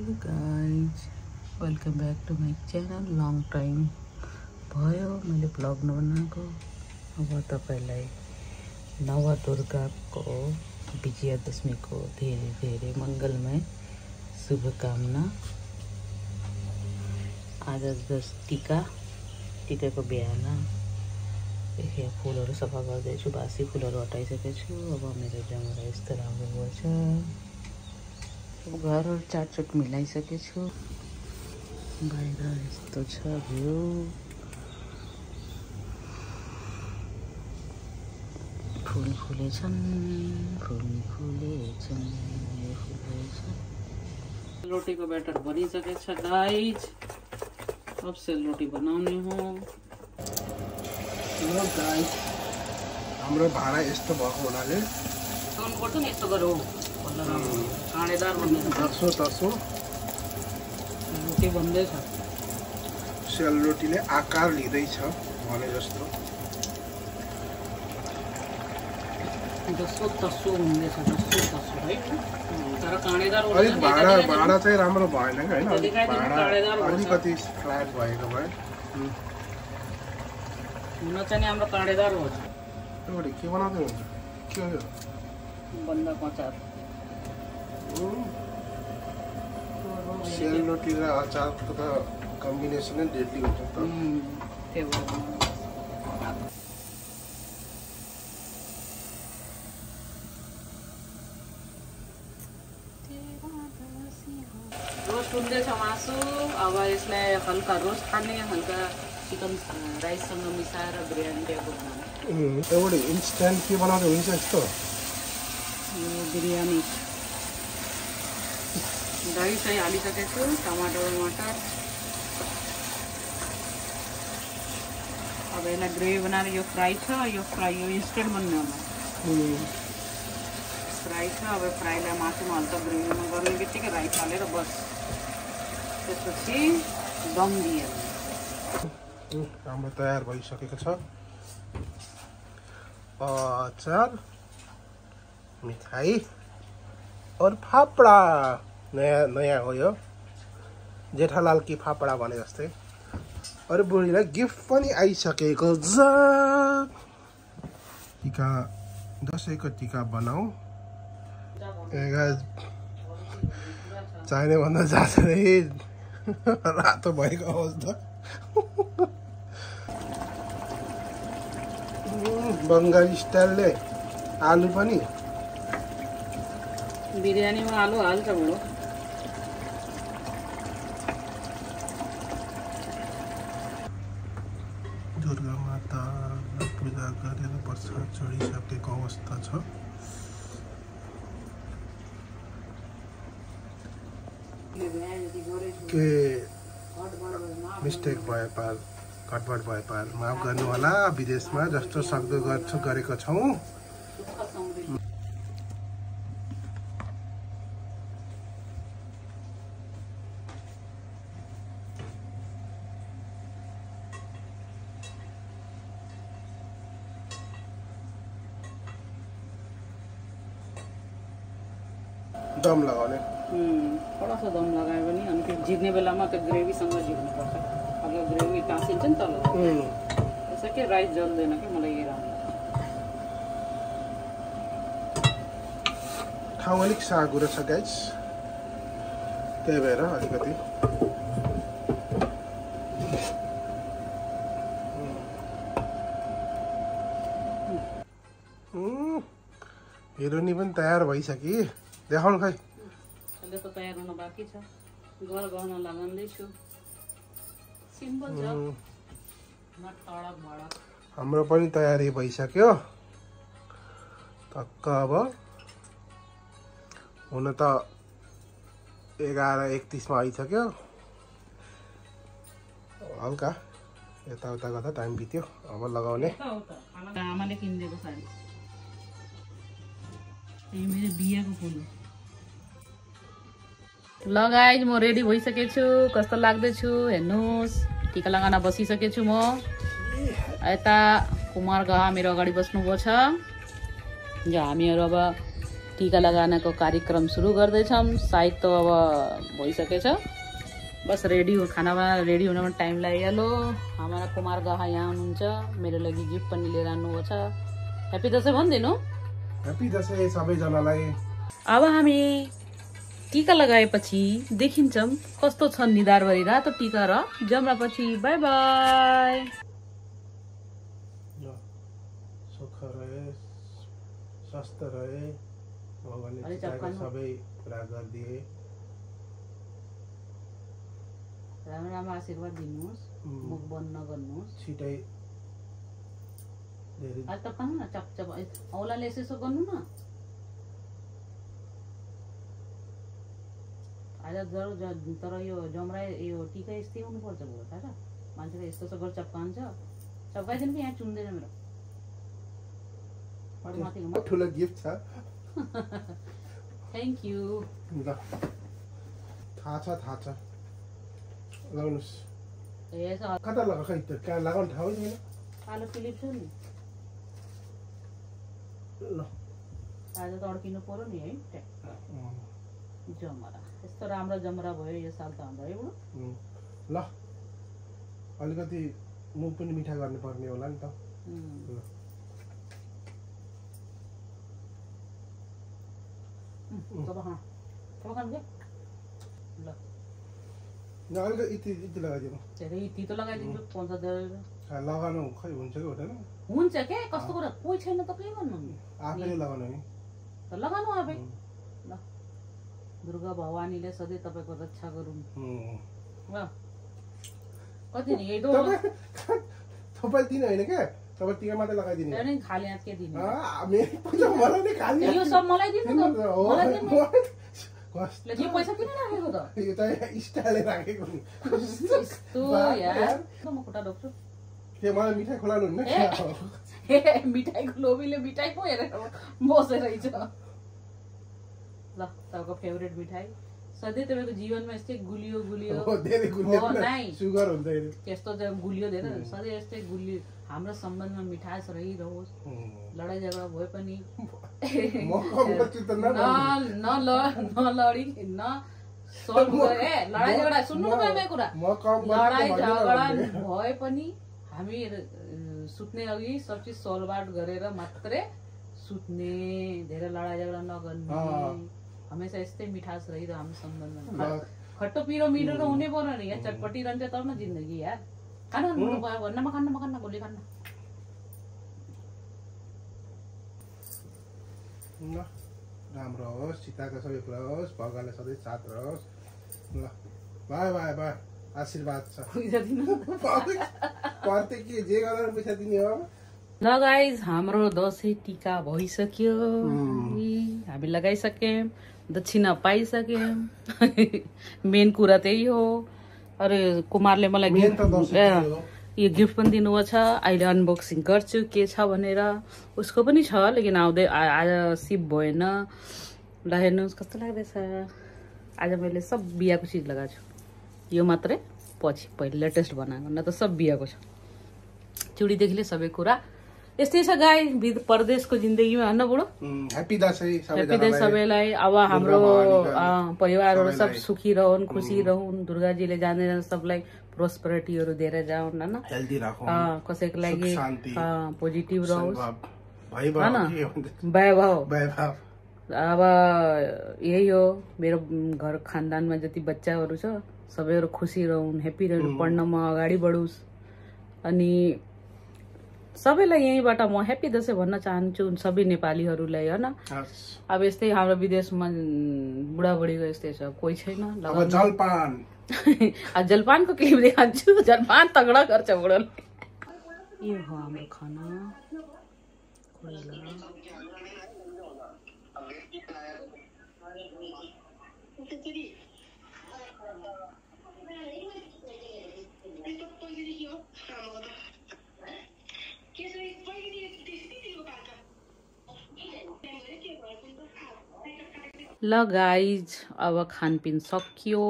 Hello guys, welcome back to my channel. Long time भयो मैले blog नबनाएको। अब तपाईँलाई नवदुर्गाको विजयादशमीको धेरै धेरै मङ्गलमय शुभकामना। आज जस टिकाको बिहान यहाँ फुलहरू सफा गर्दैछु। बासी फुलहरू हटाइसकेको छु। अब मेरो जमरा यस्तो राम्रो भएछ। घरहरू चाटचुट मिलाइसकेको छु। बाहिर यस्तो छ भ्यू। फुल फुलेछन्। रोटीको ब्याटर बनिसकेको छ गाइज। अब सेलरोटी बनाउने हो। हेलो गाइस, हाम्रो भाडा यस्तो भएको हुनाले पर्छ नि यस्तो गरौँ काँडेदार बन्दैछ। तसो रोटी बन्दैछ। सेलरोटीले आकार लिँदैछ भने जस्तो। जसो तसो हुँदैछ, है। तर काँडेदार अलिक भाडा चाहिँ राम्रो भएन कि होइन, अलिकति फ्ल्याट भएको भए हुन चाहिँ हाम्रो काँडेदार हो। के बनाउँदै हुन्छ? के हो? बन्दाको अचार। सेलरोटी र अचारको त कम्बिनेसनै डेडली हुन्छ त। त्यो रोस्ट हुँदैछ मासु। अब यसलाई हल्का रोस्ट खाने, हल्का चिकन राइससँग मिसाएर बिरयानी टाइपको बनाउने। एउटा इन्स्ट्यान्ट के बनाउँदै हुन्छ यस्तो? बिरयानी दही सही हालिसकेको छु। टमाटर अब यसलाई ग्रेभी बनाएर यो फ्राई छ। यो इन्स्टेन्ट बन्ने होला। फ्राई छ। अब फ्राईलाई मासुमा हल्का ग्रेभीमा गर्ने बित्तिकै राइस हालेर बस त्यसपछि दम दिए हाम्रो तयार भइसकेको छ। अचार, मिठाई और फापडा। नयाँ हो यो, जेठालाल की फापडा भने जस्तै। अरे बुढीलाई गिफ्ट पनि आइसकेको छ। टिका, दसैँको टिका बनाऊ। चाहिने भन्दा जाँदै रातो भएको अवस्था। बङ्गाली स्टाइलले आलु पनि। बिरयानीमा आलु हाल्छ बुढो। दुर्गा माता पूजा गरेर प्रसाद चढिसकेको अवस्था छ। के मिस्टेक भए पार, कटबट भए पार माफ गर्नु होला। विदेशमा जस्तो सक्दो गरेको छौँ। दम लगाउने। थोड़ा सा दम लगायो भने अनि त्यो जिर्ने बेलामा त्यो ग्रेभीसँग जिर्नुपर्छ। अब यो ग्रेभी टाँसिन्छ नि तल। त्यसै के राइस जल्दैन कि मलाई यही राम्रो। ठाउँ अलिक साँघुरो छ गाइस, त्यही भएर अलिकति हिरोनी पनि तयार भइसक्यो। देखाउनु खै। त तयार हुन बाँकी छ। घर गर्न लगाउँदैछु। सिम्पल छ, न तडक भडक। हाम्रो पनि तयारी भइसक्यो। टक्क अब हुन त 11:31 आइसक्यो। हल्का यताउता गर्दा टाइम बित्यो। अब लगाउने। आमाले किनिदिएको साडी। मेरो बिहाको फुल हो। ल गाइज, म रेडी भइसकेको छु। कस्तो लाग्दैछु हेर्नुहोस्। टिका लगाउन बसिसकेको छु म। यता कुमार गहा मेरो अगाडि बस्नुभएको छ। हामीहरू अब टीका लगानको कार्यक्रम सुरु गर्दैछौँ। सायद त अब भइसकेछ, बस रेडी हो, खाना बनाएर रेडी हुनमा टाइम लागिहाल्यो। हाम्रो कुमार गाहा यहाँ हुनुहुन्छ, मेरो लागि गिफ्ट पनि लिएर आउनुभएको छ। ह्याप्पी दसैँ भनिदिनु। ह्याप्पी दसैँ सबैजनालाई। अब हामी टीका लगाएपछि देखिन्छौँ कस्तो छ निधारभरि रातो टीका र जमरापछि। By by. सुख रहे, स्वस्थ रहे, भगवानले सबै पुरा गरिदिए। राम्रो राम्रो आशीर्वाद दिनुहोस्, मुख बन्द नगर्नुहोस्। छिटै अहिले टप्काउनु न, चपचप औलाले यसो गर्नु न। आज तर यो जमरा यो टिका यस्तै हुनुपर्छ भयो थाहा छ। मान्छेले यस्तो यस्तो गरेर चप्कान्छ, चप्काइदिनु कि यहाँ चुन्दैन मेरो। ठुलो गिफ्ट छ। Thank you. ल थाहा छ लगाउनुहोस्। कता लगा खै त कहाँ लगाउनु ठाउँ छैन। कालो क्लिप छ नि। ल आज त अड्किनु पर्यो नि है। जमरा यस्तो राम्रो जमरा भयो यो साल त हाम्रो है बुढो। ल अलिकति मुख पनि मिठा गर्नुपर्ने होला नि त। अलिकति लगाइदिनु। यति त लगाइदिन्छु, 5000 लगाउनु खै हुन्छ कि हुँदैन? हुन्छ के, कस्तो कुरा, कोही छैन त के गर्नु। आफैले लगाउनु नि त लगाउनु आफै। ल दुर्गा भवानीले सधैँ तपाईँको रक्षा गरून्। ल कति नि यही तपाईँ दिनु होइन क्या, तपाईँ टिका मात्रै लगाइदिनु। नि खाली हात के दिनु, यो सब मलाई दिनु त। यो पैसा किन राखेको त? यो त स्टाइलले राखेको नि। यस्तो यार म खुट्टा ढोक्छु। के मलाई मिठाई खुलाउनु हुन्न? मिठाईको लोभीले मिठाई पो हेरेर बसेर रहेछ। ल तपाईँको फेभरेट मिठाई सधैँ तपाईँको जीवनमा यस्तै गुलियो गुलियो सुगर हुन्छ त्यस्तो गुलियो धेरै सधैँ यस्तै गुलियो हाम्रो सम्बन्धमा मिठास रहिरहोस्। लडाइँ झगडा भए पनि नलडी न सल्भ गरे। लडाइँ झगडा सुन्नु न मेरो कुरा, लडाइँ झगडा भए पनि हामी सुत्ने अघि सब चिज सल्भ आउट गरेर मात्रै सुत्ने, धेरै लडाइँ झगडा नगर्ने। हमेसा यस्तै मिठास रहिरह हाम्रो सम्बन्धमा। खट्टो पिरो मिठो त हुनै पर्यो नि यार, चटपटी रहन्छ तब न जिन्दगी यार। खानु भन्न मखान्न गोली खान्न। राम्रो होस्, सीताको सबै कुरा होस्, भगवानले सधैँ साथ रहोस्। ल बाई बाई बाई, आशीर्वाद छ। के जे गरेर पैसा दिने हो। ल गाइज हाम्रो दसैँ टिका भइसक्यो, हामी लगाइसक्यौँ, दक्षिणा पाइसक्यौँ। मेन कुरा त्यही हो। अरे कुमारले मलाई यो गिफ्ट पनि दिनुभएको छ। अहिले अनबक्सिङ गर्छु के छ भनेर। उसको पनि छ लेकिन आउँदै आज सिप भएन। ल हेर्नुहोस् कस्तो लाग्दैछ। आज मैले सब बिहाको चिज लगाएको छु, यो मात्रै पछि पहिले लेटेस्ट बनाएको, न त सब बिहाको छ। चुडीदेखि सबै कुरा यस्तै छ गाई परदेशको जिन्दगीमा होइन बुढो। ह्याप्पी दसैँ सबैलाई। अब हाम्रो परिवारहरू सब सुखी रहन्, खुसी रहन्। दुर्गाजीले जाने सबलाई प्रोस्पेरिटीहरू दिएर जाउन् होइन, कसैको लागि पोजिटिभ रहोस् होइन, वैभव। अब यही हो, मेरो घर खानदानमा जति बच्चाहरू छ सबैहरू खुसी रहन्, ह्याप्पी रहन्, पढ्नमा अगाडि बढोस्। अनि सबैलाई यहीँबाट म ह्याप्पी दसैँ भन्न चाहन्छु सबै नेपालीहरूलाई होइन। अब यस्तै हाम्रो विदेशमा बुढाबुढीको यस्तै छ, कोही छैन। जलपान जलपानको क्लिप देखान्छु, जलपान तगडा गर्छ बुढोले। यो हो हाम्रो खाना। ल गाइज अब खानपिन सकियो।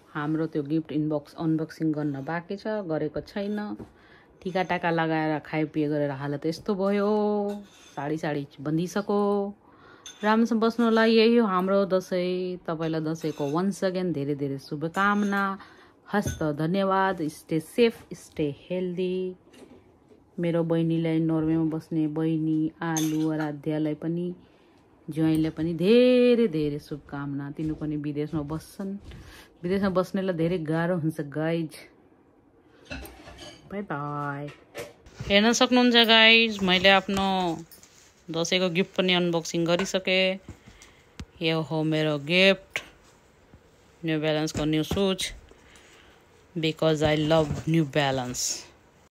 हाम्रो त्यो गिफ्ट अनबक्सिङ गर्न बाँकी छ, गरेको छैन। टिका टाका लगाएर खाइपिए गरेर हालत यस्तो भयो। साडी बन्दिसक्यो। राम्रोसँग बस्नु होला। यही हो हाम्रो दसैँ। तपाईँलाई दसैँको वन्स अगेन धेरै धेरै शुभकामना। हस्त धन्यवाद। Stay safe, stay healthy. मेरो बहिनीलाई नर्वेमा बस्ने बहिनी आलु आराध्यलाई पनि ज्वाइँलाई पनि धेरै धेरै शुभकामना। तिनीहरू पनि विदेशमा बस्छन्। विदेशमा बस्नेलाई धेरै गाह्रो हुन्छ गाइज। By by. हेर्न सक्नुहुन्छ गाइज, मैले आफ्नो दसैँको गिफ्ट पनि अनबक्सिङ गरिसकेँ। यो हो मेरो गिफ्ट, न्यू ब्यालेन्सको new shoes, because I love New balance.